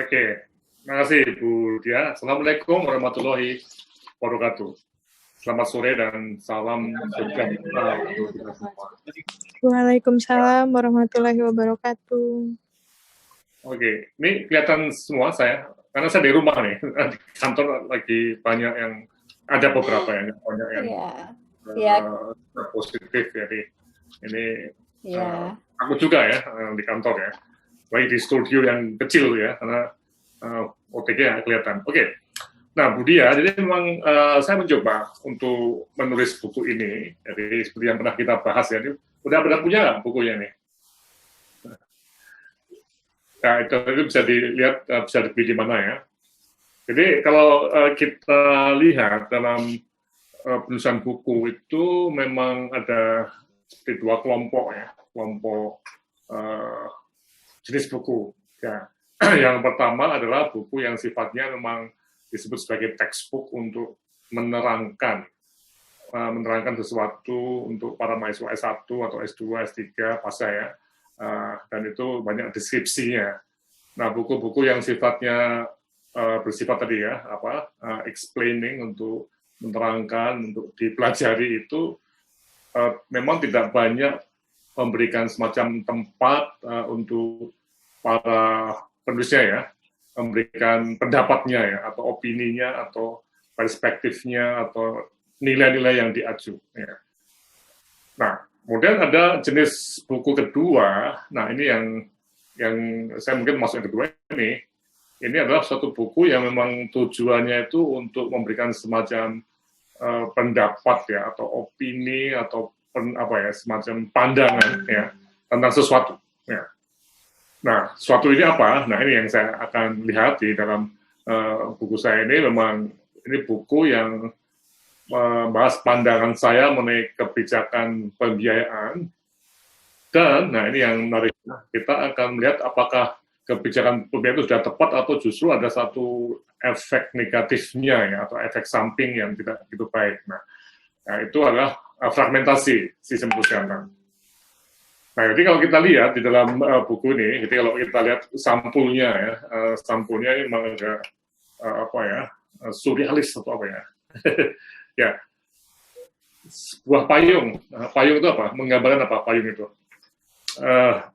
Oke, terima kasih Bu Dia. Assalamualaikum warahmatullahi wabarakatuh. Selamat sore dan salam sejahtera untuk kita semua. Waalaikumsalam warahmatullahi wabarakatuh. Oke, ini kelihatan semua saya, karena saya di rumah nih, di kantor lagi banyak yang, ada beberapa yang banyak yang positif, jadi ini aku juga ya di kantor ya, lagi di studio yang kecil ya, karena OTG ya kelihatan. Oke. Nah, Bu Dia, jadi memang saya mencoba untuk menulis buku ini, jadi seperti yang pernah kita bahas ya, ini udah punya nggak bukunya nih? Nah, itu bisa dilihat, bisa dibeli di mana ya. Jadi kalau kita lihat dalam penulisan buku itu memang ada seperti dua kelompok ya, kelompok jenis buku. Ya. Yang pertama adalah buku yang sifatnya memang disebut sebagai textbook untuk menerangkan sesuatu untuk para mahasiswa S1 atau S2, S3, pas saya, dan itu banyak deskripsinya. Nah, buku-buku yang sifatnya bersifat tadi ya, explaining, untuk menerangkan, untuk dipelajari itu memang tidak banyak memberikan semacam tempat untuk para penulisnya ya, memberikan pendapatnya ya, atau opininya, atau perspektifnya, atau nilai-nilai yang diacu. Ya. Nah, kemudian ada jenis buku kedua. Nah, ini yang saya mungkin masuk yang kedua ini. Ini adalah suatu buku yang memang tujuannya itu untuk memberikan semacam pendapat ya, atau opini, atau semacam pandangan ya tentang sesuatu. Ya. Nah, suatu ini apa? Nah, ini yang saya akan lihat di dalam buku saya ini. Memang ini buku yang membahas pandangan saya mengenai kebijakan pembiayaan. Dan, nah ini yang menarik, kita akan melihat apakah kebijakan pembiayaan itu sudah tepat atau justru ada satu efek negatifnya ya, atau efek samping yang tidak begitu baik. Nah itu adalah fragmentasi sistem kesehatan. Nah, jadi kalau kita lihat di dalam buku ini, jadi kalau kita lihat sampulnya ya, sampulnya ini memang agak surrealis atau apa ya, ya, sebuah payung. Payung itu apa? Menggambarkan apa payung itu?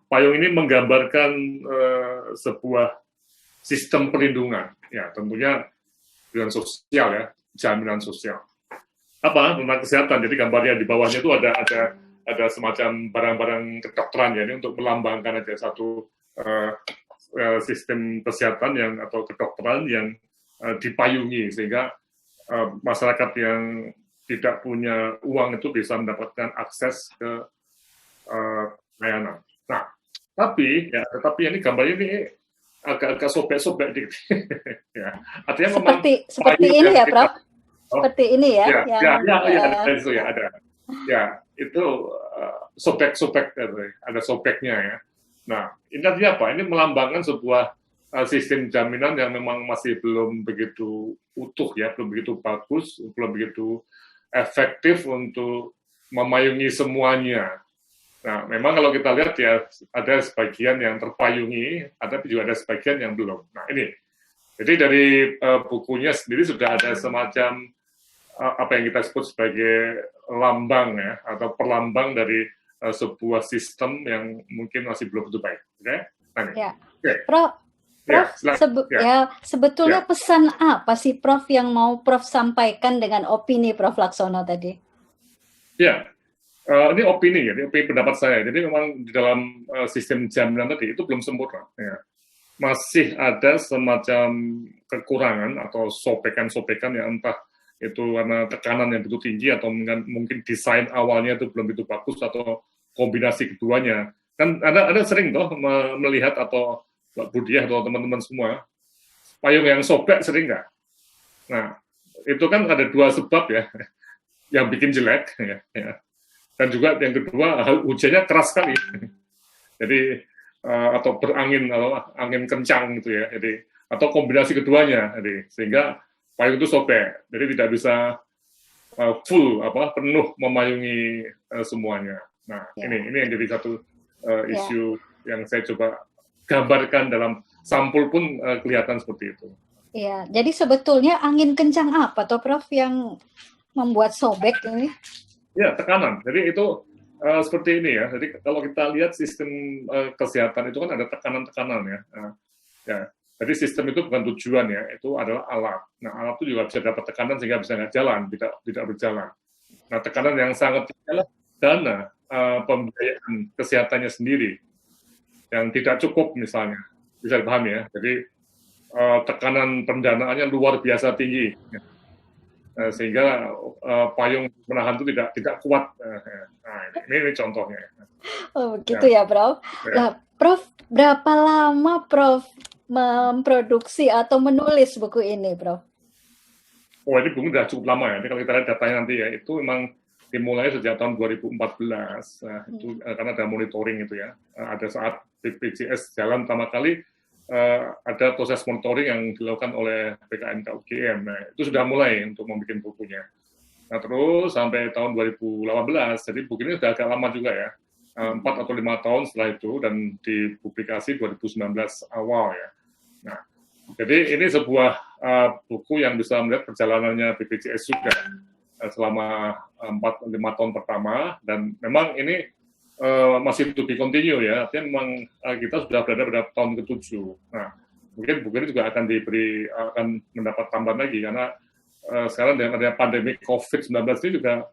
Payung ini menggambarkan sebuah sistem perlindungan, ya tentunya perlindungan sosial ya, jaminan sosial. Apa tentang kesehatan? Jadi gambarnya di bawahnya itu ada semacam barang-barang kedokteran ya, ini untuk melambangkan aja satu sistem kesehatan yang atau kedokteran yang dipayungi sehingga masyarakat yang tidak punya uang itu bisa mendapatkan akses ke layanan. Nah, tapi ini gambarnya ini agak-agak sobek-sobek dikit. Ya. Artinya seperti ini ya, Prof. Seperti ini ya. Ada. Ya, itu sobek-sobek, ada sobeknya ya. Nah, ini artinya apa? Ini melambangkan sebuah sistem jaminan yang memang masih belum begitu utuh ya, belum begitu bagus, belum begitu efektif untuk memayungi semuanya. Nah, memang kalau kita lihat ya, ada sebagian yang terpayungi, tapi juga ada sebagian yang belum. Nah, ini. Jadi dari bukunya sendiri sudah ada semacam apa yang kita sebut sebagai lambang ya, atau perlambang dari sebuah sistem yang mungkin masih belum begitu baik. Oke? Nah, ya. Okay. Prof, sebetulnya pesan apa sih Prof yang mau Prof sampaikan dengan opini Prof Laksono tadi? Ya. Ini opini ya, ini opini pendapat saya. Jadi memang di dalam sistem jaminan tadi itu belum sempurna. Ya. Masih ada semacam kekurangan atau sobekan-sobekan yang entah itu karena tekanan yang begitu tinggi atau mungkin desain awalnya itu belum begitu bagus atau kombinasi keduanya. Kan ada sering toh melihat atau Mbak Budiah atau teman-teman semua payung yang sobek sering nggak? Nah itu kan ada dua sebab ya yang bikin jelek ya. Dan juga yang kedua, hujannya keras sekali. Jadi, atau berangin, atau angin kencang gitu ya. Jadi, atau kombinasi keduanya. Jadi, sehingga payung itu sobek. Jadi, tidak bisa penuh memayungi semuanya. Nah, ini yang jadi satu isu yang saya coba gambarkan dalam sampul pun kelihatan seperti itu. Ya, jadi sebetulnya angin kencang apa toh Prof yang membuat sobek ini? Ya, tekanan. Jadi itu seperti ini ya. Jadi kalau kita lihat sistem kesehatan itu kan ada tekanan-tekanan ya. Ya. Jadi sistem itu bukan tujuan ya, itu adalah alat. Nah, alat itu juga bisa dapat tekanan sehingga bisa nggak jalan, tidak berjalan. Nah, tekanan yang sangat adalah dana pembiayaan kesehatannya sendiri yang tidak cukup misalnya, bisa dipahami ya. Jadi tekanan pendanaannya luar biasa tinggi, sehingga payung menahan itu tidak kuat. Nah, ini contohnya. Oh, begitu ya, Prof. Nah, Prof, berapa lama Prof memproduksi atau menulis buku ini, Prof? Oh, ini buku sudah cukup lama ya. Jadi kalau kita lihat datanya nanti ya, itu memang dimulai sejak tahun 2014. Nah, itu karena ada monitoring itu ya. Ada saat BPJS jalan pertama kali, ada proses monitoring yang dilakukan oleh PKN UGM. Nah, itu sudah mulai untuk membuat bukunya. Nah, terus sampai tahun 2018, jadi buku ini sudah agak lama juga ya. 4 atau 5 tahun setelah itu, dan dipublikasi 2019 awal ya. Nah, jadi ini sebuah buku yang bisa melihat perjalanannya BPJS juga selama 4-5 tahun pertama, dan memang ini masih to be continue ya, artinya memang kita sudah berada pada tahun ke-7. Nah, mungkin buku ini juga akan mendapat tambahan lagi, karena sekarang dengan adanya pandemi COVID-19 ini juga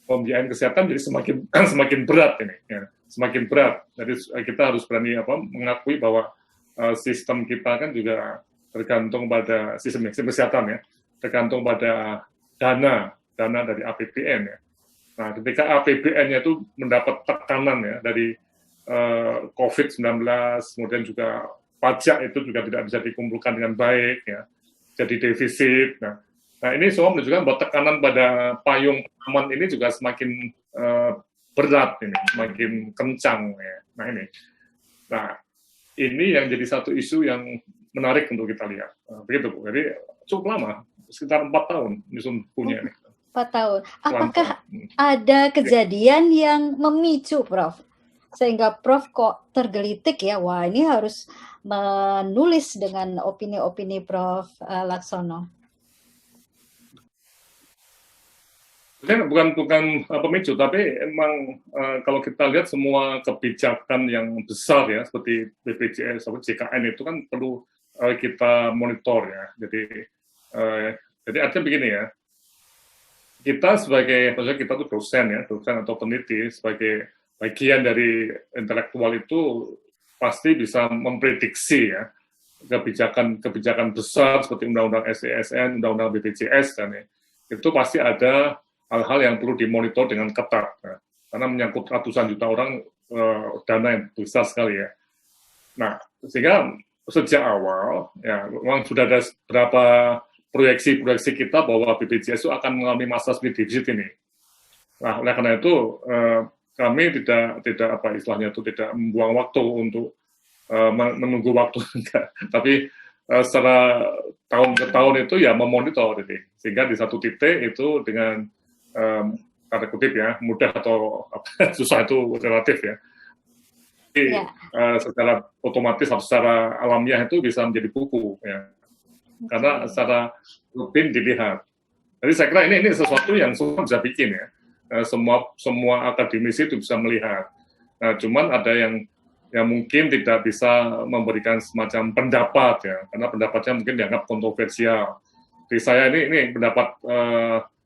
pembiayaan kesehatan jadi semakin berat ini, ya, semakin berat. Jadi kita harus berani mengakui bahwa sistem kita kan juga tergantung pada sistem kesehatan ya, tergantung pada dana dari APBN ya. Nah, ketika APBN-nya itu mendapat tekanan ya dari COVID-19, kemudian juga pajak itu juga tidak bisa dikumpulkan dengan baik ya, jadi defisit. Nah, ini semua menunjukkan bahwa tekanan pada payung aman ini juga semakin berat ini, semakin kencang ya. Nah, ini yang jadi satu isu yang menarik untuk kita lihat. Begitu Bu. Jadi cukup lama, sekitar 4 tahun nyusun punya ini. 4 tahun. Apakah ada kejadian yang memicu, Prof? Sehingga Prof kok tergelitik ya, wah ini harus menulis dengan opini-opini Prof Laksono. Bukan pemicu, tapi emang kalau kita lihat semua kebijakan yang besar ya, seperti BPJS atau JKN itu kan perlu kita monitor ya. Jadi artinya begini ya, kita sebagai, maksudnya kita tuh dosen atau peneliti, sebagai bagian dari intelektual itu pasti bisa memprediksi ya kebijakan besar seperti Undang-Undang SESN, Undang-Undang BPJS, dan itu pasti ada hal-hal yang perlu dimonitor dengan ketat, ya. Karena menyangkut ratusan juta orang, dana yang besar sekali ya. Nah, sehingga sejak awal, ya memang sudah ada beberapa proyeksi kita bahwa BPJS itu akan mengalami masa split deficit ini. Nah, oleh karena itu kami tidak tidak membuang waktu untuk menunggu waktu, tapi secara tahun ke tahun itu ya memonitor, sehingga di satu titik itu dengan tanda kutip ya, mudah atau susah itu relatif ya. Jadi secara otomatis atau secara alamiah itu bisa menjadi buku ya. Karena secara rutin dilihat. Jadi saya kira ini sesuatu yang semua bisa bikin ya. Semua akademisi itu bisa melihat. Nah, cuman ada yang mungkin tidak bisa memberikan semacam pendapat ya, karena pendapatnya mungkin dianggap kontroversial. Jadi saya ini pendapat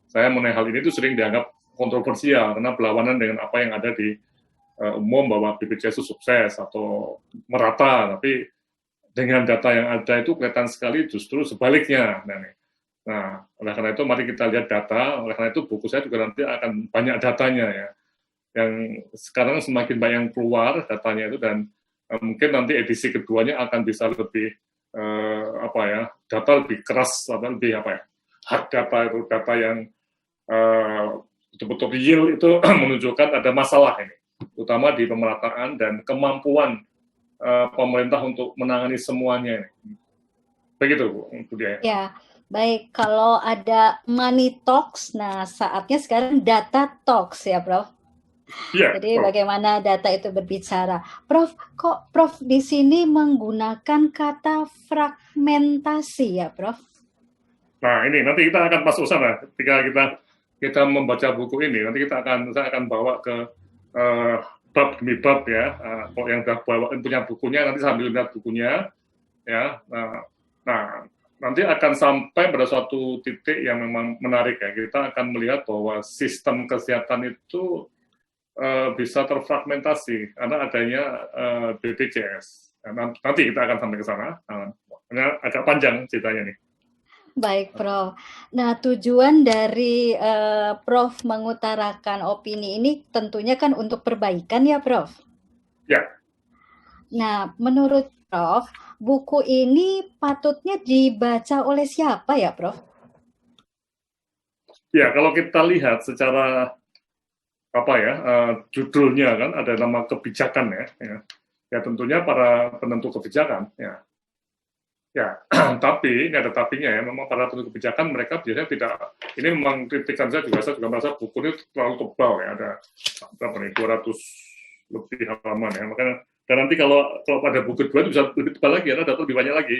saya mengenai hal ini itu sering dianggap kontroversial karena berlawanan dengan apa yang ada di umum bahwa BPJS itu sukses atau merata, tapi dengan data yang ada itu kelihatan sekali justru sebaliknya. Nah, oleh karena itu mari kita lihat data. Oleh karena itu buku saya juga nanti akan banyak datanya ya. Yang sekarang semakin banyak yang keluar datanya itu, dan mungkin nanti edisi keduanya akan bisa lebih data lebih keras atau lebih hard data itu, data yang betul-betul real itu menunjukkan ada masalah ini, terutama di pemerataan dan kemampuan pemerintah untuk menangani semuanya. Begitu Bu Dia. Ya, baik. Kalau ada money talks, nah saatnya sekarang data talks ya, Prof. Iya, Jadi bagaimana data itu berbicara. Prof, kok Prof di sini menggunakan kata fragmentasi ya, Prof? Nah, ini nanti kita akan masuk sana ketika kita membaca buku ini. Nanti saya akan bawa ke bab demi bab ya. Kalau yang sudah punya bukunya nanti sambil lihat bukunya ya. Nah, nanti akan sampai pada suatu titik yang memang menarik ya. Kita akan melihat bahwa sistem kesehatan itu bisa terfragmentasi karena adanya BPJS. Nanti kita akan sampai ke sana. Agak panjang ceritanya nih. Baik, Prof. Nah, tujuan dari Prof mengutarakan opini ini tentunya kan untuk perbaikan ya, Prof? Ya. Nah, menurut Prof, buku ini patutnya dibaca oleh siapa ya, Prof? Ya, kalau kita lihat secara judulnya kan ada nama kebijakan ya tentunya para penentu kebijakan ya tapi ini ada tapinya ya, memang para penentu kebijakan mereka biasanya tidak, ini memang kritikan saya juga merasa buku ini terlalu tebal ya, ada berapa nih 200 lebih halaman ya, makanya dan nanti kalau pada buku kedua itu bisa lebih tebal lagi, ada lebih banyak lagi.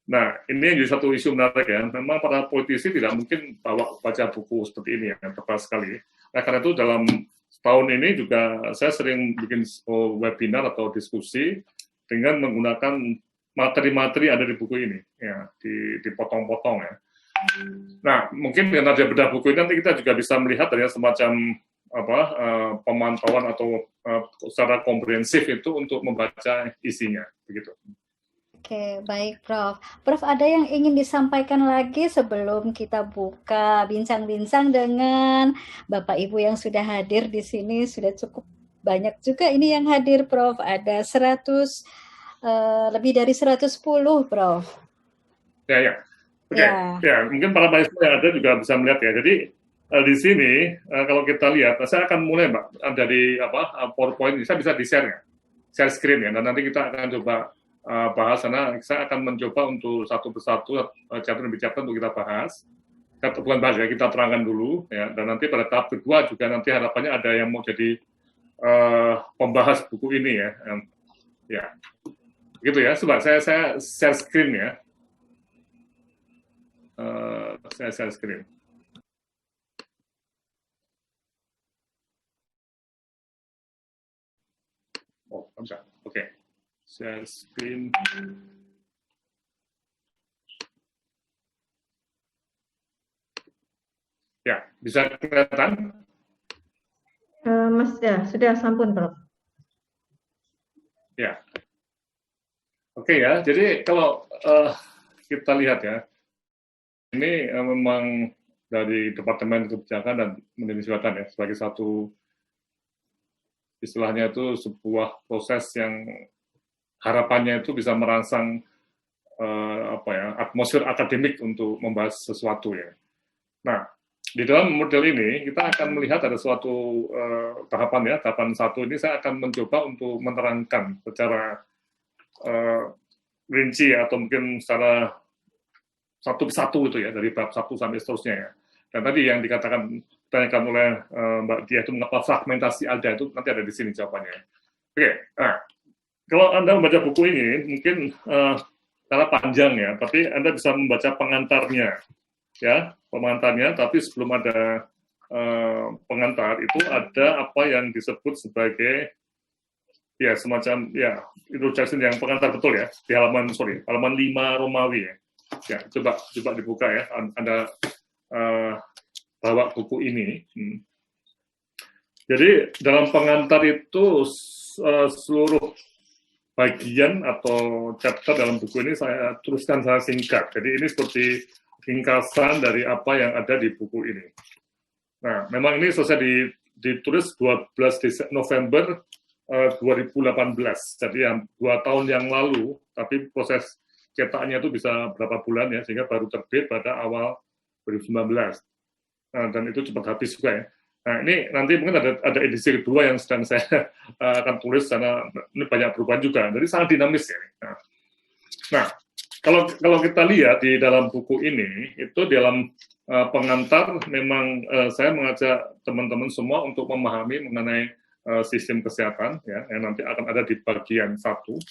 Nah, ini yang jadi satu isu menarik ya, memang para politisi tidak mungkin baca buku seperti ini ya, tebal sekali. Nah, karena itu dalam tahun ini juga saya sering bikin webinar atau diskusi dengan menggunakan materi-materi ada di buku ini, ya, dipotong-potong ya. Nah, mungkin dengan ada bedah buku ini nanti kita juga bisa melihat ada semacam pemantauan atau secara komprehensif itu untuk membaca isinya, begitu. Oke, baik Prof. Prof, ada yang ingin disampaikan lagi sebelum kita buka bincang-bincang dengan Bapak Ibu yang sudah hadir di sini? Sudah cukup banyak juga ini yang hadir, Prof. Ada lebih dari 110, Prof. Ya. Oke. Ya, mungkin para mahasiswa yang ada juga bisa melihat ya. Jadi di sini kalau kita lihat, saya akan mulai Mbak dari PowerPoint ini, saya bisa di-share ya, share screen ya, dan nanti kita akan coba bahas sana. Saya akan mencoba untuk satu persatu chapter demi chapter untuk kita bahas. Bukan bahas ya, kita terangkan dulu ya, dan nanti pada tahap kedua juga nanti harapannya ada yang mau jadi pembahas buku ini ya. Ya. Begitu ya. Coba saya share screen ya. Saya share screen. Oh, bisa. Oke. Share screen. Ya, bisa kelihatan? Mas, ya, sudah sampun, Prof. Ya. Oke ya, jadi kalau kita lihat ya, ini memang dari Departemen Kebijakan dan Pendidikan ya, sebagai satu istilahnya itu sebuah proses yang harapannya itu bisa merangsang atmosfer akademik untuk membahas sesuatu ya. Nah, di dalam model ini kita akan melihat ada suatu tahapan ya, tahapan satu ini saya akan mencoba untuk menerangkan secara rinci atau mungkin secara satu persatu itu ya, dari bab 1 sampai seterusnya ya. Dan tadi yang ditanyakan oleh Mbak Dia itu mengapa fragmentasi ada, itu nanti ada di sini jawabannya. Oke, nah kalau Anda membaca buku ini mungkin karena panjang ya, tapi Anda bisa membaca pengantarnya ya, pengantarnya, tapi sebelum ada pengantar itu ada apa yang disebut sebagai ya semacam ya introduction yang pengantar betul ya, di halaman 5 Romawi ya. Ya, coba dibuka ya, Anda bawa buku ini. Jadi dalam pengantar itu seluruh bagian atau chapter dalam buku ini saya tuliskan secara singkat. Jadi ini seperti ringkasan dari apa yang ada di buku ini. Nah, memang ini selesai ditulis 12 November 2018. Jadi 2 tahun yang lalu, tapi proses cetaknya itu bisa berapa bulan ya, sehingga baru terbit pada awal 2019. Nah, dan itu cepat habis juga ya. Nah, ini nanti mungkin ada edisi kedua yang sedang saya akan tulis, karena ini banyak perubahan juga. Jadi sangat dinamis ya. Nah, kalau kita lihat di dalam buku ini, itu dalam pengantar memang saya mengajak teman-teman semua untuk memahami mengenai sistem kesehatan ya, yang nanti akan ada di bagian 1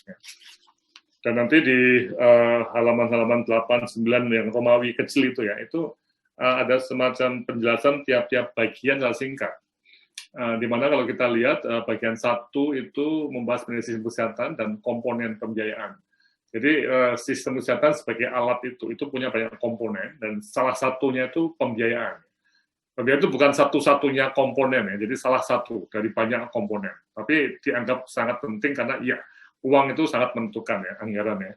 ya. Dan nanti di halaman-halaman 8, 9 yang Romawi kecil itu ya, itu ada semacam penjelasan tiap-tiap bagian secara singkat. Di mana kalau kita lihat bagian 1 itu membahas mengenai sistem kesehatan dan komponen pembiayaan. Jadi sistem kesehatan sebagai alat itu punya banyak komponen dan salah satunya itu pembiayaan. Pembiayaan itu bukan satu-satunya komponen ya, jadi salah satu dari banyak komponen. Tapi dianggap sangat penting karena ya uang itu sangat menentukan ya anggaran ya.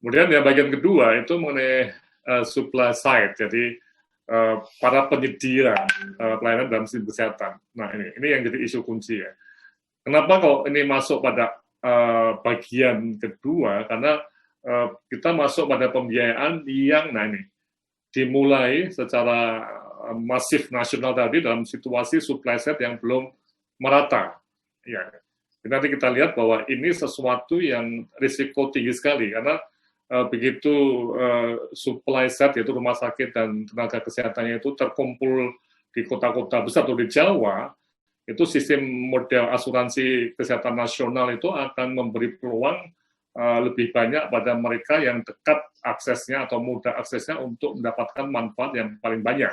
Kemudian yang bagian kedua itu mengenai supply side, jadi para penyedia pelayanan dalam sistem kesehatan. Nah ini yang jadi isu kunci ya. Kenapa kalau ini masuk pada bagian kedua? Karena kita masuk pada pembiayaan yang dimulai secara masif nasional tadi dalam situasi supply side yang belum merata. Ya, nanti kita lihat bahwa ini sesuatu yang risiko tinggi sekali karena begitu supply side yaitu rumah sakit dan tenaga kesehatannya itu terkumpul di kota-kota besar atau di Jawa, itu sistem model asuransi kesehatan nasional itu akan memberi peluang lebih banyak pada mereka yang dekat aksesnya atau mudah aksesnya untuk mendapatkan manfaat yang paling banyak.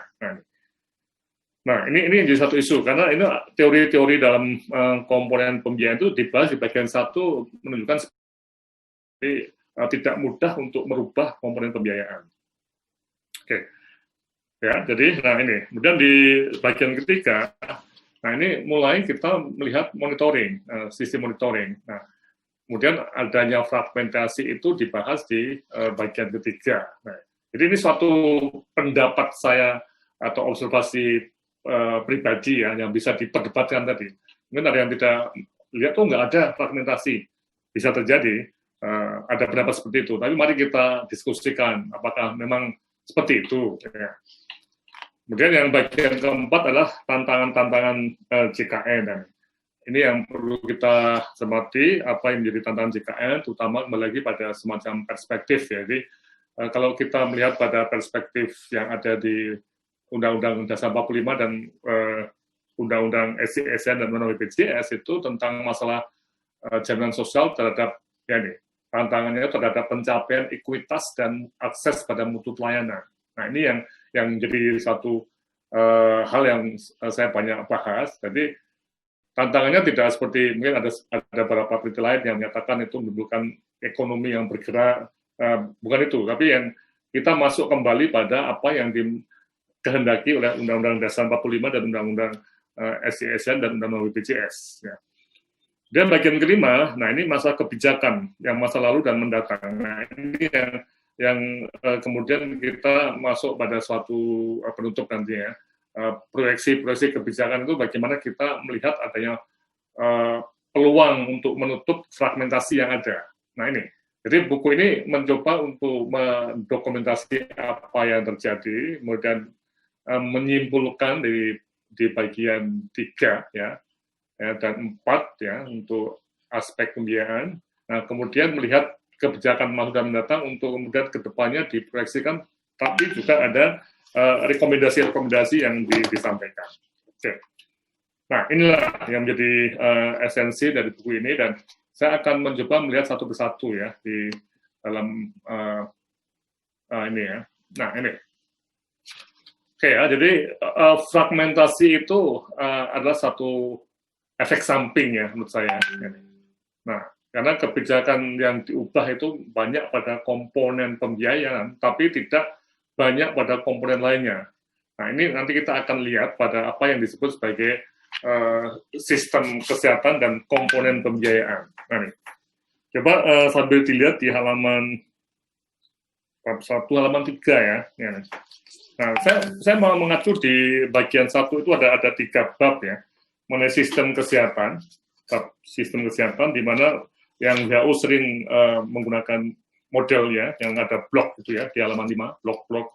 Nah ini jadi satu isu karena ini teori-teori dalam komponen pembiayaan itu dibahas di bagian 1 menunjukkan seperti tidak mudah untuk merubah komponen pembiayaan. Oke, ya jadi ini kemudian di bagian ketiga, nah ini mulai kita melihat monitoring, sistem monitoring. Nah kemudian adanya fragmentasi itu dibahas di bagian ketiga. Nah, jadi ini suatu pendapat saya atau observasi pribadi ya yang bisa diperdebatkan tadi. Mungkin ada yang tidak lihat nggak ada fragmentasi, bisa terjadi, ada beberapa seperti itu. Tapi mari kita diskusikan apakah memang seperti itu. Ya. Kemudian yang bagian keempat adalah tantangan-tantangan JKN. Dan ini yang perlu kita cermati, apa yang menjadi tantangan JKN, terutama kembali lagi pada semacam perspektif. Ya. Jadi, kalau kita melihat pada perspektif yang ada di Undang-Undang Dasar 45 dan Undang-Undang SCSN dan Undang-Undang BPJS itu tentang masalah jaminan sosial terhadap, tantangannya terhadap pencapaian ekuitas dan akses pada mutu pelayanan. Nah, ini yang jadi satu hal yang saya banyak bahas. Jadi, tantangannya tidak seperti mungkin ada beberapa peneliti lain yang menyatakan itu menimbulkan ekonomi yang bergerak, bukan itu, tapi yang kita masuk kembali pada apa yang dikehendaki oleh Undang-Undang Dasar 45 dan Undang-Undang SCSN dan Undang-Undang BPJS. Ya. Dan bagian kelima, nah ini masalah kebijakan yang masa lalu dan mendatang. Nah ini yang kemudian kita masuk pada suatu penutup nanti ya. Proyeksi kebijakan itu bagaimana kita melihat adanya peluang untuk menutup fragmentasi yang ada. Nah ini, jadi buku ini mencoba untuk mendokumentasi apa yang terjadi, kemudian menyimpulkan di bagian 3 ya dan 4 ya untuk aspek pembiayaan. Nah kemudian melihat kebijakan masa dan mendatang untuk kemudian kedepannya diproyeksikan, tapi juga ada rekomendasi-rekomendasi yang disampaikan. Oke. Nah, inilah yang menjadi esensi dari buku ini, dan saya akan mencoba melihat satu persatu ya di dalam ini ya. Nah, ini. Oke ya, jadi fragmentasi itu adalah satu efek samping ya menurut saya. Nah, karena kebijakan yang diubah itu banyak pada komponen pembiayaan, tapi tidak banyak pada komponen lainnya. Nah, ini nanti kita akan lihat pada apa yang disebut sebagai sistem kesehatan dan komponen pembiayaan. Nah, nih. Coba sambil dilihat di halaman 3 ya. Nah, saya mau mengacu di bagian 1 itu ada 3 bab ya, mengenai sistem kesehatan, di mana yang WHO sering menggunakan modelnya yang ada blok gitu ya di halaman 5, blok-blok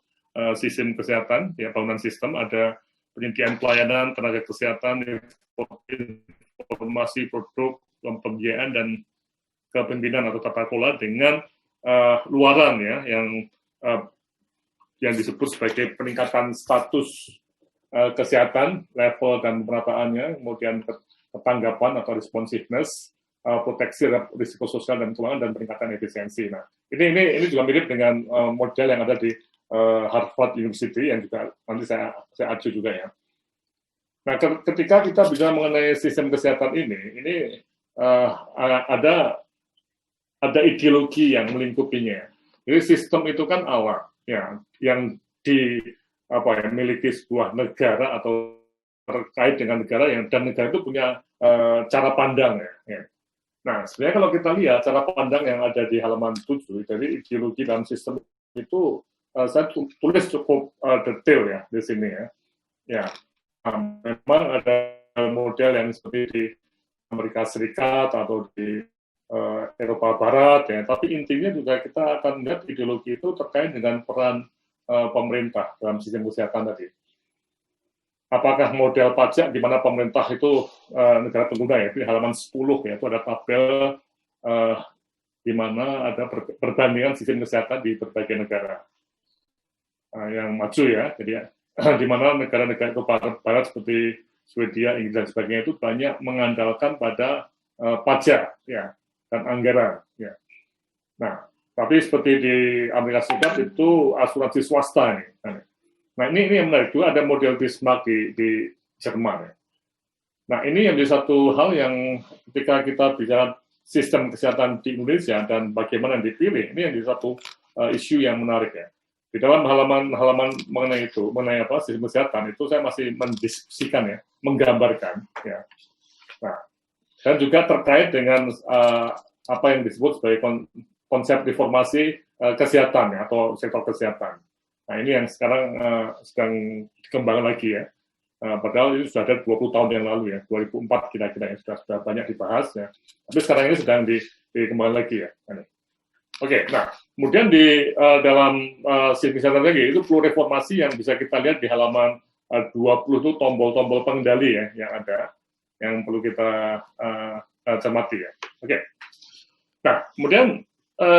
sistem kesehatan ya, bangunan sistem, ada penyediaan pelayanan, tenaga kesehatan, informasi produk, pembiayaan dan kepemimpinan atau tata kelola dengan luaran ya yang disebut sebagai peningkatan status kesehatan, level dan pemerataannya, kemudian ketanggapan atau responsiveness, proteksi risiko sosial dan keuangan, dan peningkatan efisiensi. Nah, ini juga mirip dengan model yang ada di Harvard University yang juga nanti saya acu juga ya. Nah, ketika kita bicara mengenai sistem kesehatan ini ada ideologi yang melingkupinya. Jadi sistem itu kan Allah, ya, yang miliki sebuah negara atau terkait dengan negara dan negara itu punya cara pandang ya. Nah, sebenarnya kalau kita lihat cara pandang yang ada di halaman 7, jadi ideologi dalam sistem itu saya tulis cukup detail ya di sini ya. Ya, memang ada model yang seperti di Amerika Serikat atau di Eropa Barat ya, tapi intinya juga kita akan melihat ideologi itu terkait dengan peran pemerintah dalam sistem kesehatan tadi. Apakah model pajak di mana pemerintah itu negara pengguna ya, di halaman 10 ya, itu ada tabel di mana ada perbandingan sistem kesehatan di berbagai negara yang maju ya, jadi di mana negara-negara itu barat seperti Swedia, Inggris dan sebagainya itu banyak mengandalkan pada pajak ya dan anggaran ya. Nah, tapi seperti di Amerika Serikat itu asuransi swasta nih. Nah, ini yang menarik juga, ada model Bismarck di Jerman ya. Nah, ini yang jadi satu hal yang ketika kita bicara sistem kesehatan di Indonesia dan bagaimana yang dipilih, ini yang jadi satu isu yang menarik ya. Di dalam halaman mengenai sistem kesehatan itu saya masih mendiskusikan ya, menggambarkan ya. Nah, dan juga terkait dengan apa yang disebut sebagai konsep reformasi kesehatan ya, atau sektor kesehatan. Nah, ini yang sekarang sedang dikembangkan lagi ya. Padahal itu sudah ada 20 tahun yang lalu ya, 2004 kira-kira ya, sudah banyak dibahas ya. Tapi sekarang ini sedang dikembangkan lagi ya. Oke, nah kemudian di dalam sistem kesehatan lagi itu perlu reformasi yang bisa kita lihat di halaman 20 itu tombol-tombol pengendali ya yang ada, yang perlu kita cermati ya. Oke. Nah, kemudian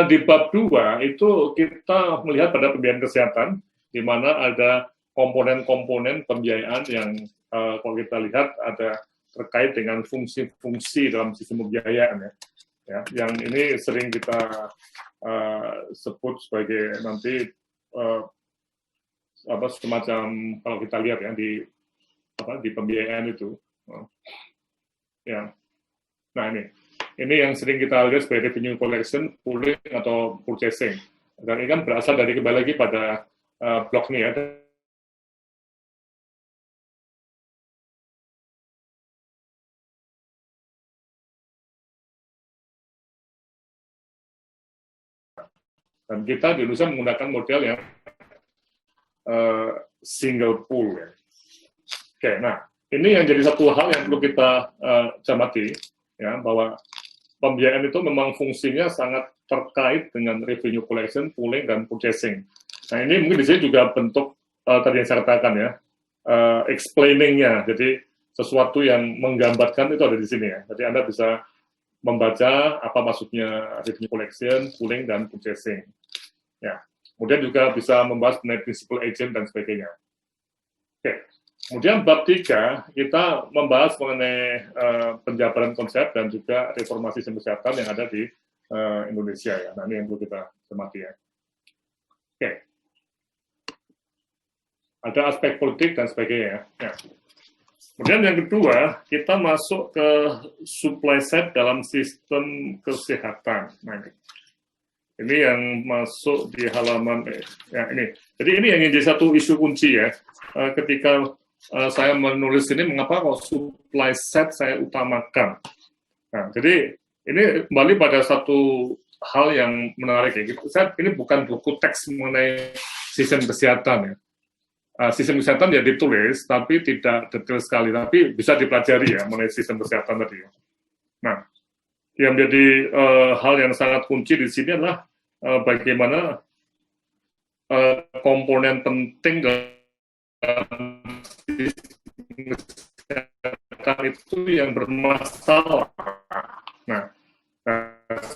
di bab 2 itu kita melihat pada pembiayaan kesehatan, di mana ada komponen-komponen pembiayaan yang kalau kita lihat ada terkait dengan fungsi-fungsi dalam sistem pembiayaan ya, yang ini sering kita sebut sebagai nanti semacam kalau kita lihat ya di pembiayaan itu ya. Nah, ini yang sering kita lihat sebagai revenue collection, pooling atau purchasing. Dan ini kan berasal dari kembali lagi pada blok ini ya. Dan kita di Indonesia menggunakan model yang single pool ya. Oke, nah ini yang jadi satu hal yang perlu kita cermati ya, bahwa pembiayaan itu memang fungsinya sangat terkait dengan revenue collection, pooling, dan purchasing. Nah, ini mungkin di sini juga bentuk tadi yang saya katakan ya, explaining-nya. Jadi sesuatu yang menggambarkan itu ada di sini ya. Jadi Anda bisa membaca apa maksudnya revenue collection, pooling, dan purchasing. Ya. Kemudian juga bisa membahas mengenai principal agent dan sebagainya. Oke. Kemudian bab 3, kita membahas mengenai penjabaran konsep dan juga reformasi sistem kesehatan yang ada di Indonesia ya. Nah, ini yang perlu kita cermati ya. Oke. Ada aspek politik dan sebagainya ya. Kemudian yang kedua, kita masuk ke supply side dalam sistem kesehatan. Nah, ini yang masuk di halaman ya ini. Jadi ini yang jadi satu isu kunci ya. Ketika saya menulis ini, mengapa kok supply side saya utamakan? Nah, jadi ini kembali pada satu hal yang menarik ya. Ini bukan buku teks mengenai sistem kesehatan ya. Sistem kesehatan ya ditulis, tapi tidak detail sekali, tapi bisa dipelajari ya mengenai sistem kesehatan tadi. Nah, yang menjadi hal yang sangat kunci di sini adalah bagaimana komponen penting dalam sistem kesehatan itu yang bermasalah. Nah,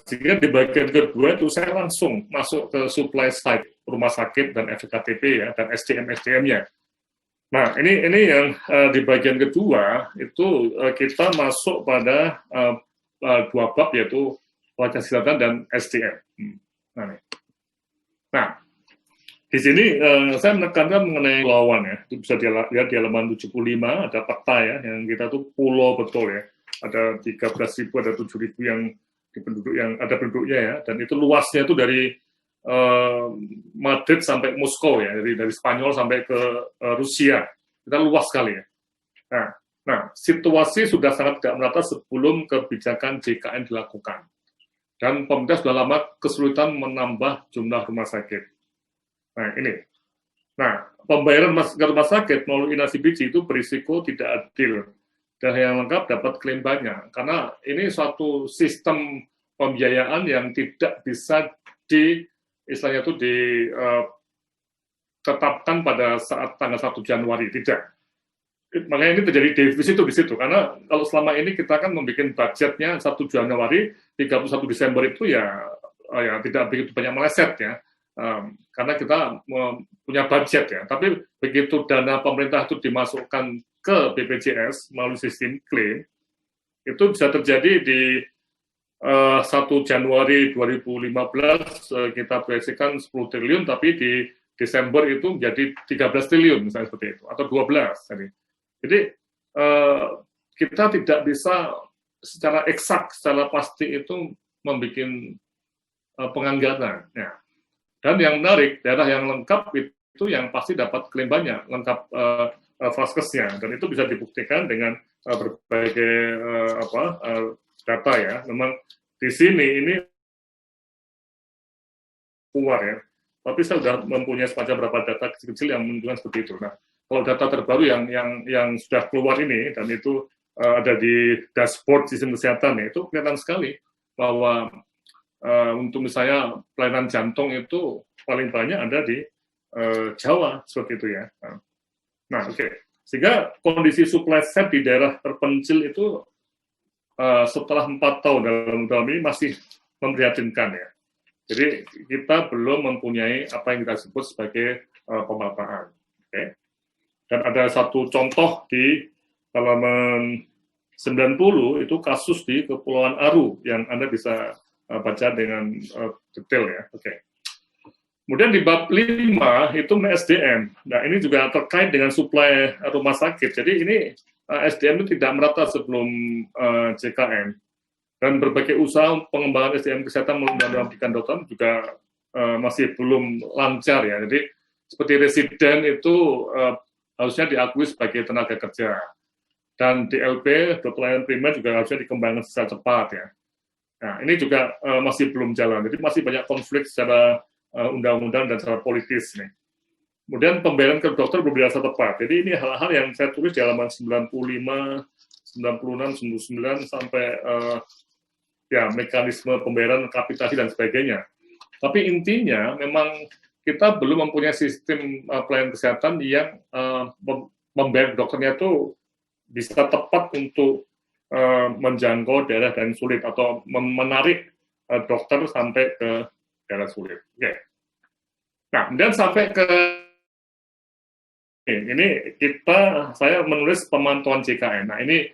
sehingga di bagian kedua itu saya langsung masuk ke supply side rumah sakit dan FKTP ya, dan SDM-nya. Nah, ini yang di bagian kedua itu kita masuk pada dua bab, yaitu Pancasila dan SDM. Nah, di sini saya menekankan mengenai pulauan ya. Itu bisa dilihat di halaman 75, ada peta ya, yang kita tuh pulau betul ya. Ada 13.000, ada 7.000 yang penduduk yang ada penduduknya ya, dan itu luasnya itu dari Madrid sampai Moskow ya, dari Spanyol sampai ke Rusia, kita luas sekali ya. Nah, situasi sudah sangat tidak merata sebelum kebijakan JKN dilakukan, dan pemerintah sudah lama kesulitan menambah jumlah rumah sakit. Nah ini, pembayaran ke rumah sakit melalui inasi biji itu berisiko tidak adil, dan yang lengkap dapat klaim banyak, karena ini suatu sistem pembiayaan yang tidak bisa istilahnya itu ditetapkan pada saat tanggal 1 Januari, tidak. Makanya ini terjadi defisit itu di situ, karena kalau selama ini kita kan membuat budgetnya 1 Januari, 31 Desember itu ya tidak begitu banyak meleset ya, karena kita punya budget ya. Tapi begitu dana pemerintah itu dimasukkan ke BPJS melalui sistem klaim, itu bisa terjadi di 1 Januari 2015 kita proyeksikan 10 triliun, tapi di Desember itu menjadi 13 triliun misalnya seperti itu, atau 12. Jadi kita tidak bisa secara eksak, secara pasti itu membuat penganggaran. Ya. Dan yang menarik, daerah yang lengkap itu yang pasti dapat klaim banyak, lengkap vaskesnya, dan itu bisa dibuktikan dengan berbagai data ya. Memang di sini ini keluar ya, tapi saya sudah mempunyai semacam beberapa data kecil-kecil yang menunjukkan seperti itu. Nah, kalau data terbaru yang sudah keluar ini, dan itu ada di dashboard sistem kesehatan ya, itu kelihatan sekali bahwa untuk misalnya pelayanan jantung itu paling banyak ada di Jawa, seperti itu ya. Nah, oke. Sehingga kondisi supply set di daerah terpencil itu setelah 4 tahun dalam ini masih memprihatinkan ya. Jadi kita belum mempunyai apa yang kita sebut sebagai pemataan. Okay. Dan ada satu contoh di halaman 90 itu kasus di Kepulauan Aru yang Anda bisa baca dengan detail ya. Oke. Kemudian di bab 5 itu SDM. Nah, ini juga terkait dengan suplai rumah sakit. Jadi ini SDM itu tidak merata sebelum JKN. Dan berbagai usaha pengembangan SDM kesehatan melalui pendidikan dokter juga masih belum lancar ya. Jadi seperti residen itu harusnya diakui sebagai tenaga kerja. Dan DLP, dokter layanan primer, juga harusnya dikembangkan secara cepat ya. Nah, ini juga masih belum jalan. Jadi masih banyak konflik secara undang-undang dan secara politis nih. Kemudian pembayaran ke dokter belum dirasa tepat. Jadi ini hal-hal yang saya tulis di halaman 95, 96, 99 sampai mekanisme pembayaran kapitasi dan sebagainya. Tapi intinya memang kita belum mempunyai sistem pelayanan kesehatan yang membayar dokternya itu bisa tepat untuk menjangkau daerah yang sulit atau menarik dokter sampai ke daerah sulit. Okay. Nah, kemudian sampai ke ini saya menulis pemantauan JKN. Nah, ini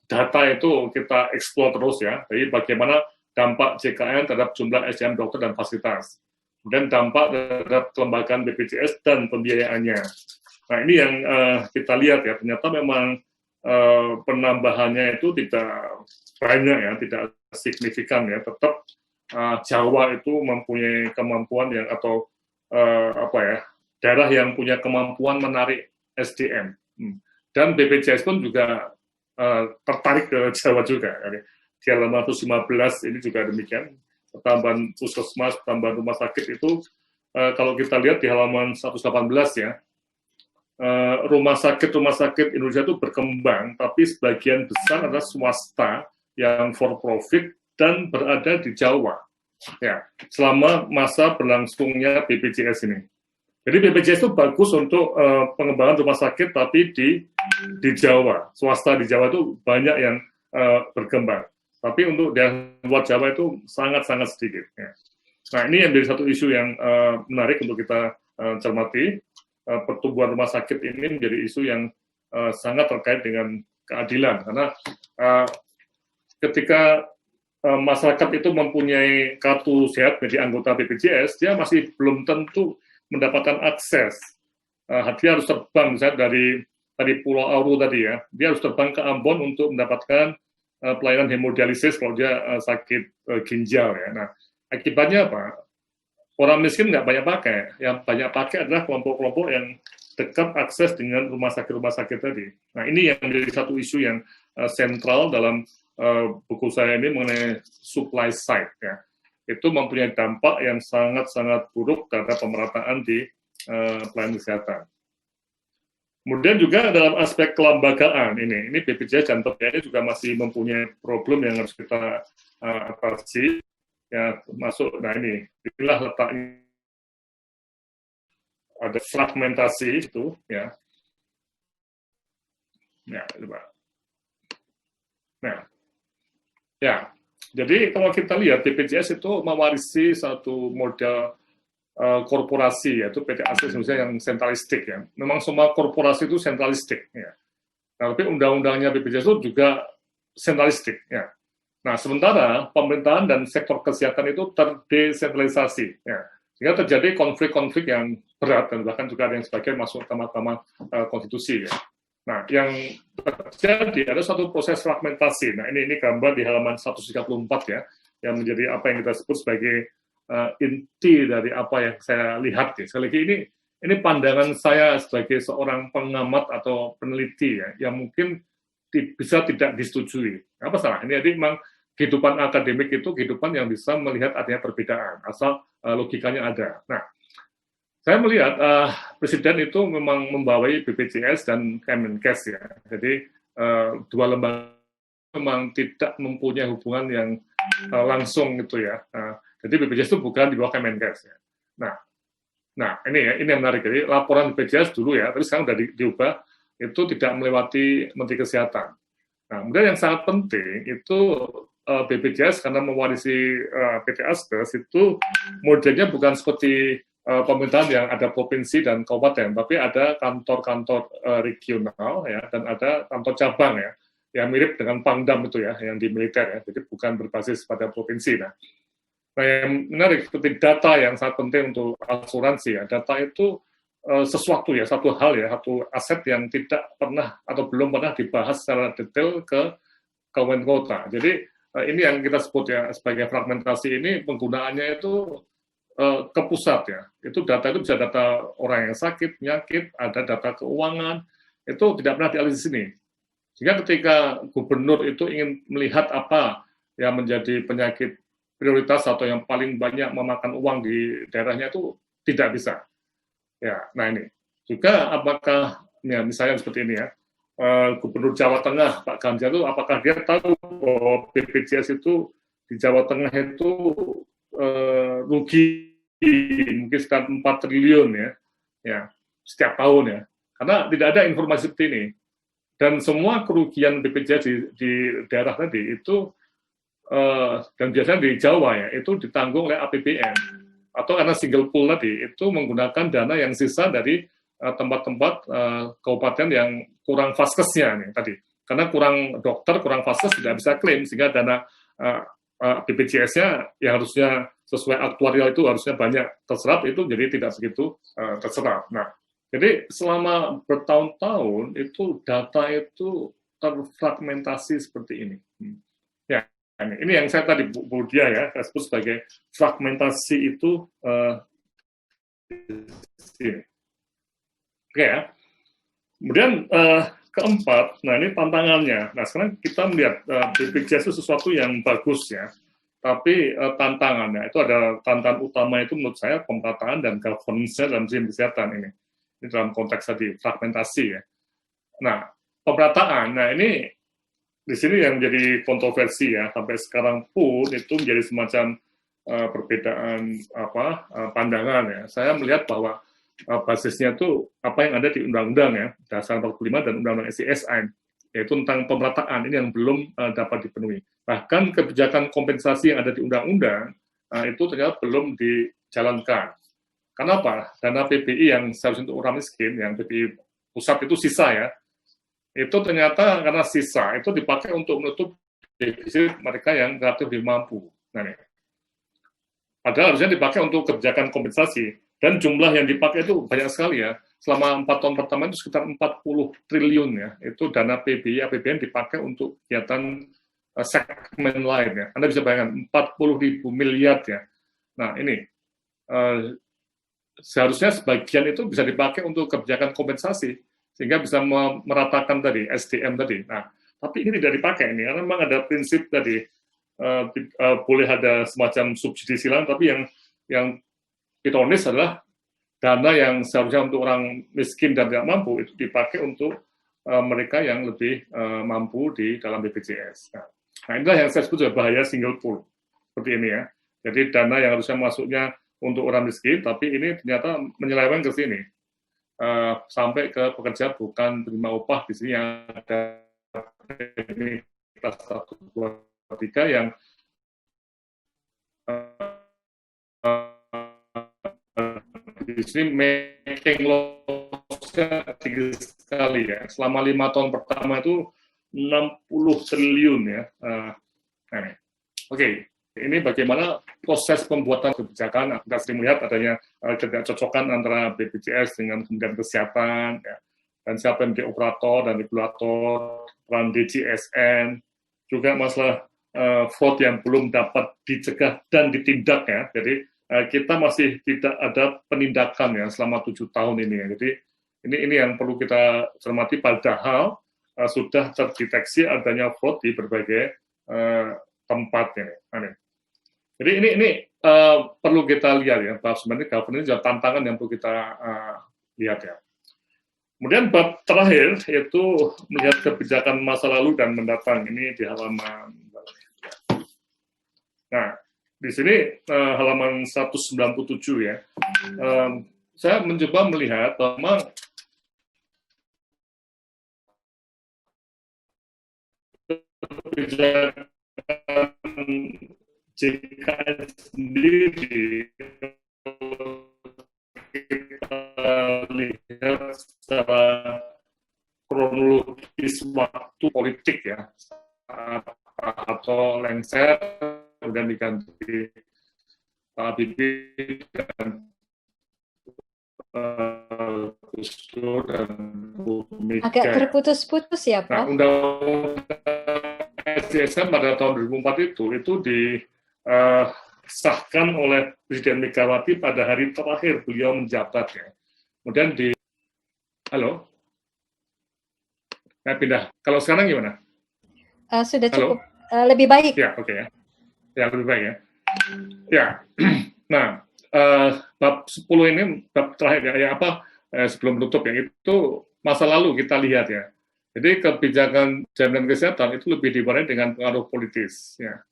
data itu kita eksplor terus ya. Jadi bagaimana dampak JKN terhadap jumlah SDM dokter dan fasilitas. Kemudian dampak terhadap kelembagaan BPJS dan pembiayaannya. Nah, ini yang kita lihat ya. Ternyata memang penambahannya itu tidak banyak ya, tidak signifikan ya. Tetap Jawa itu mempunyai kemampuan yang atau daerah yang punya kemampuan menarik SDM. Dan BPJS pun juga tertarik ke Jawa juga. Di halaman 115 ini juga demikian. Pertambahan puskesmas, pertambahan rumah sakit itu kalau kita lihat di halaman 118 ya, rumah sakit Indonesia itu berkembang, tapi sebagian besar adalah swasta yang for profit dan berada di Jawa. Ya, selama masa berlangsungnya BPJS ini. Jadi BPJS itu bagus untuk pengembangan rumah sakit, tapi di Jawa, swasta di Jawa itu banyak yang berkembang. Tapi untuk daerah luar Jawa itu sangat-sangat sedikit. Ya. Nah, ini yang menjadi satu isu yang menarik untuk kita cermati. pertumbuhan rumah sakit ini menjadi isu yang sangat terkait dengan keadilan, karena ketika masyarakat itu mempunyai kartu sehat menjadi anggota BPJS, dia masih belum tentu mendapatkan akses. Dia harus terbang misalnya dari Pulau Auru tadi ya, dia harus terbang ke Ambon untuk mendapatkan pelayanan hemodialisis kalau dia sakit ginjal ya. Nah, akibatnya apa? Orang miskin nggak banyak pakai, yang banyak pakai adalah kelompok-kelompok yang dekat akses dengan rumah sakit tadi. Nah, ini yang menjadi satu isu yang sentral dalam buku saya ini mengenai supply side ya. Itu mempunyai dampak yang sangat-sangat buruk terhadap pemerataan di pelayanan kesehatan. Kemudian juga dalam aspek kelembagaan ini BPJS dan PPN juga masih mempunyai problem yang harus kita atasi ya, termasuk inilah letaknya ada fragmentasi itu ya. Ya, coba. Nah, ya. Jadi kalau kita lihat BPJS itu mewarisi satu model korporasi yaitu PT Asuransi Indonesia yang sentralistik ya. Memang semua korporasi itu sentralistik ya. Nah, tapi undang-undangnya BPJS itu juga sentralistik ya. Nah, sementara pemerintahan dan sektor kesehatan itu terdesentralisasi ya. Sehingga terjadi konflik-konflik yang berat dan bahkan juga ada yang sebagian masuk ke Mahkamah Konstitusi ya. Nah, yang terjadi ada satu proses fragmentasi. Nah, ini gambar di halaman 134 ya, yang menjadi apa yang kita sebut sebagai inti dari apa yang saya lihat ya. Sekali lagi ini pandangan saya sebagai seorang pengamat atau peneliti ya, yang mungkin bisa tidak disetujui. Apa salah? Ini jadi memang kehidupan akademik itu kehidupan yang bisa melihat adanya perbedaan, asal logikanya ada. Nah, saya melihat Presiden itu memang membawai BPJS dan Kemenkes ya. Jadi dua lembaga memang tidak mempunyai hubungan yang langsung gitu ya. Jadi BPJS itu bukan di bawah Kemenkes ya. Nah ini yang menarik. Jadi laporan BPJS dulu ya, tapi sekarang sudah diubah, itu tidak melewati Menteri Kesehatan. Nah, kemudian yang sangat penting itu BPJS karena mewarisi PT Askes itu modelnya bukan seperti pemerintahan yang ada provinsi dan kabupaten, tapi ada kantor-kantor regional ya, dan ada kantor cabang ya, yang mirip dengan Pangdam itu ya, yang di militer ya, jadi bukan berbasis pada provinsi. Nah, yang menarik seperti data yang sangat penting untuk asuransi ya, data itu sesuatu ya, satu hal ya, satu aset yang tidak pernah atau belum pernah dibahas secara detail ke kabupaten kota. Jadi ini yang kita sebut ya sebagai fragmentasi ini, penggunaannya itu ke pusat ya. Itu data itu bisa data orang yang sakit, penyakit, ada data keuangan, itu tidak pernah dialih di sini. Sehingga ketika gubernur itu ingin melihat apa yang menjadi penyakit prioritas atau yang paling banyak memakan uang di daerahnya itu tidak bisa. Ya, nah ini juga apakah ya misalnya seperti ini ya, Gubernur Jawa Tengah Pak Ganjar itu apakah dia tahu bahwa BPJS itu di Jawa Tengah itu rugi mungkin sekitar 4 triliun ya setiap tahun ya, karena tidak ada informasi seperti ini. Dan semua kerugian BPJS di daerah tadi itu dan biasanya di Jawa ya itu ditanggung oleh APBN. Atau karena single pool tadi, itu menggunakan dana yang sisa dari tempat-tempat kabupaten yang kurang vaskesnya nih tadi. Karena kurang dokter, kurang vaskes tidak bisa klaim, sehingga dana BPJS-nya yang harusnya sesuai aktuarial itu harusnya banyak terserap, itu jadi tidak begitu terserap. Nah, jadi selama bertahun-tahun itu data itu terfragmentasi seperti ini. Ya. Ini yang saya tadi Bu Dia ya, saya sebut sebagai fragmentasi itu ini. Oke ya. Kemudian keempat, nah ini tantangannya. Nah sekarang kita melihat BPJS itu sesuatu yang bagus ya, tapi tantangannya itu ada tantangan utama itu menurut saya pemerataan dan governance-nya dalam sistem kesehatan ini. Ini dalam konteks tadi fragmentasi ya. Nah pemerataan, nah ini di sini yang menjadi kontroversi ya, sampai sekarang pun itu menjadi semacam perbedaan pandangan ya. Saya melihat bahwa basisnya itu apa yang ada di undang-undang ya, Dasar 45 dan Undang-Undang SISN, yaitu tentang pemerataan ini yang belum dapat dipenuhi. Bahkan kebijakan kompensasi yang ada di undang-undang itu ternyata belum dijalankan. Kenapa? Dana PBI yang seharusnya untuk orang miskin, yang PBI pusat itu sisa ya, itu ternyata karena sisa itu dipakai untuk menutup defisit mereka yang relatif lebih mampu. Nah, nih. Padahal harusnya dipakai untuk kebijakan kompensasi, dan jumlah yang dipakai itu banyak sekali ya. Selama 4 tahun pertama itu sekitar 40 triliun ya, itu dana PBI, APBN dipakai untuk kegiatan segmen lain ya. Anda bisa bayangkan 40.000 miliar ya. Nah ini seharusnya sebagian itu bisa dipakai untuk kebijakan kompensasi sehingga bisa meratakan tadi SDM tadi. Nah tapi ini tidak dipakai ini karena memang ada prinsip tadi boleh ada semacam subsidi silang, tapi yang ironis adalah dana yang seharusnya untuk orang miskin dan tidak mampu itu dipakai untuk mereka yang lebih mampu di dalam BPJS. Nah inilah yang saya sebut sebagai bahaya single pool seperti ini ya. Jadi dana yang harusnya masuknya untuk orang miskin, tapi ini ternyata menyeleweng ke sini sampai ke pekerja bukan penerima upah. Di sini ada kelas 1, 2, 3 yang di sini making loss-nya tinggi sekali ya. Selama 5 tahun pertama itu 60 triliun ya. Oke. Ini bagaimana proses pembuatan kebijakan. Kita sering melihat adanya ketidakcocokan antara BPJS dengan Kementerian Kesehatan, ya, dan siapa yang menjadi operator dan regulator, peran DJSN, juga masalah fraud yang belum dapat dicegah dan ditindak ya. Jadi kita masih tidak ada penindakan ya selama 7 tahun ini ya. Jadi ini yang perlu kita cermati, padahal sudah terdeteksi adanya fraud di berbagai tempat ya. Jadi ini perlu kita lihat ya, bahwa sebenarnya governance juga tantangan yang perlu kita lihat ya. Kemudian bab terakhir yaitu melihat kebijakan masa lalu dan mendatang. Ini di halaman. Nah, di sini halaman 197 ya. Saya mencoba melihat bahwa kebijakan JKN sendiri kita lihat secara kronologis waktu politik ya, atau lengser kemudian diganti Pak Habibie dan Gus Dur dan Bu Mega. Agak terputus-putus ya, Prof. Nah, undang-undang SDSN pada tahun 2004 itu disahkan oleh Presiden Megawati pada hari terakhir beliau menjabat ya. Kemudian halo, saya pindah. Kalau sekarang gimana? Sudah cukup. Lebih baik. Ya, oke ya. Ya, lebih baik ya. Ya, nah, bab 10 ini, bab terakhir ya, sebelum menutup ya, itu masa lalu kita lihat ya. Jadi kebijakan jaminan kesehatan itu lebih diwarnai dengan pengaruh politis ya.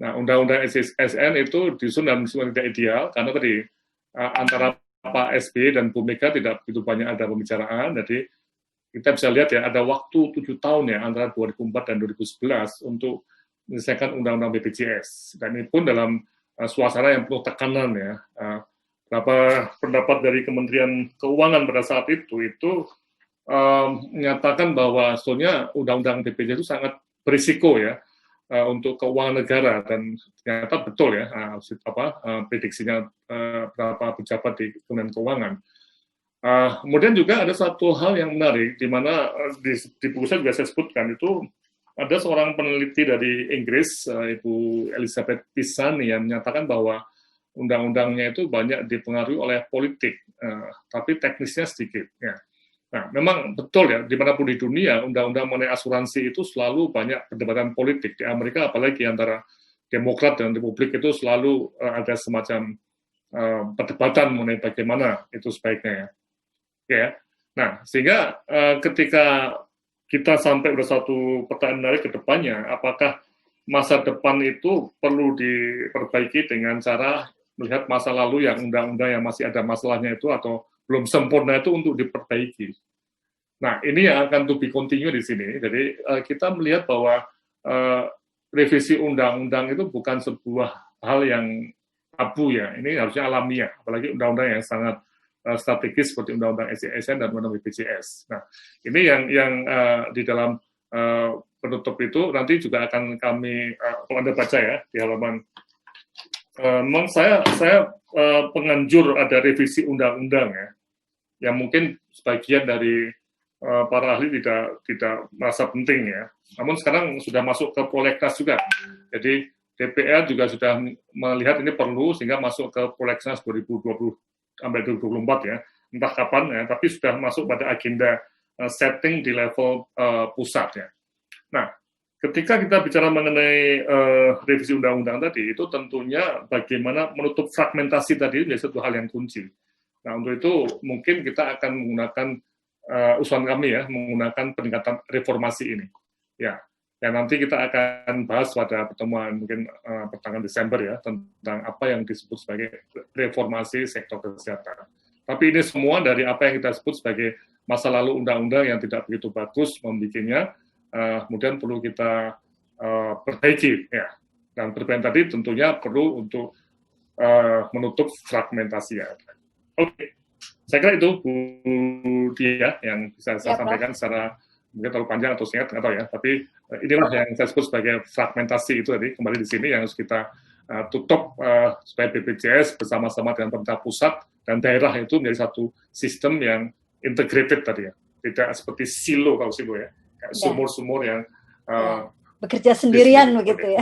Nah, undang-undang SSN itu disusun dalam sistem tidak ideal karena tadi antara Pak SBY dan Bu Mega tidak begitu banyak ada pembicaraan. Jadi kita bisa lihat ya ada waktu 7 tahun ya antara 2004 dan 2011 untuk menyelesaikan undang-undang BPJS. Dan ini pun dalam suasana yang penuh tekanan ya. Beberapa pendapat dari Kementerian Keuangan pada saat itu menyatakan bahwa sebetulnya undang-undang BPJS itu sangat berisiko ya untuk keuangan negara, dan ternyata betul ya prediksinya berapa pejabat di Kementerian Keuangan. Kemudian juga ada satu hal yang menarik di mana di buku saya juga saya sebutkan itu ada seorang peneliti dari Inggris, Ibu Elizabeth Pisani, yang menyatakan bahwa undang-undangnya itu banyak dipengaruhi oleh politik, tapi teknisnya sedikit ya. Nah, memang betul ya, dimanapun di dunia, undang-undang mengenai asuransi itu selalu banyak perdebatan politik. Di Amerika, apalagi antara Demokrat dan Republik, itu selalu ada semacam perdebatan mengenai bagaimana itu sebaiknya. Ya. Nah, sehingga ketika kita sampai pada satu pertanyaan menarik ke depannya, apakah masa depan itu perlu diperbaiki dengan cara melihat masa lalu yang undang-undang yang masih ada masalahnya itu atau belum sempurna itu untuk diperbaiki. Nah, ini yang akan to be continue di sini. Jadi, kita melihat bahwa revisi undang-undang itu bukan sebuah hal yang abu ya. Ini harusnya alamiah, apalagi undang-undang yang sangat strategis seperti undang-undang SDSN dan undang-undang BPJS. Nah, ini yang di dalam penutup itu nanti juga akan kami, kalau Anda baca ya di halaman, memang saya penganjur ada revisi undang-undang ya, yang mungkin sebagian dari para ahli tidak merasa penting ya. Namun sekarang sudah masuk ke prolegnas juga. Jadi DPR juga sudah melihat ini perlu sehingga masuk ke prolegnas 2020 sampai 2024 ya. Entah kapan ya, tapi sudah masuk pada agenda setting di level pusat ya. Nah, ketika kita bicara mengenai revisi undang-undang tadi, itu tentunya bagaimana menutup fragmentasi tadi menjadi satu hal yang kunci. Nah, untuk itu mungkin kita akan menggunakan usulan kami ya, menggunakan peningkatan reformasi ini. Ya, nanti kita akan bahas pada pertemuan mungkin pertengahan Desember ya, tentang apa yang disebut sebagai reformasi sektor kesehatan. Tapi ini semua dari apa yang kita sebut sebagai masa lalu undang-undang yang tidak begitu bagus membikinnya, kemudian perlu kita perbaiki ya. Dan perbaikan tadi tentunya perlu untuk menutup fragmentasi ya. Oke. Saya kira itu Bu Dia yang bisa saya sampaikan secara mungkin terlalu panjang atau singkat, nggak tahu ya. Tapi inilah yang saya sebut sebagai fragmentasi itu tadi, kembali di sini yang harus kita tutup supaya BPJS bersama-sama dengan pemerintah pusat dan daerah itu menjadi satu sistem yang integrated tadi ya. Tidak seperti silo, kalau silo ya. Kayak sumur-sumur yang bekerja sendirian begitu ya.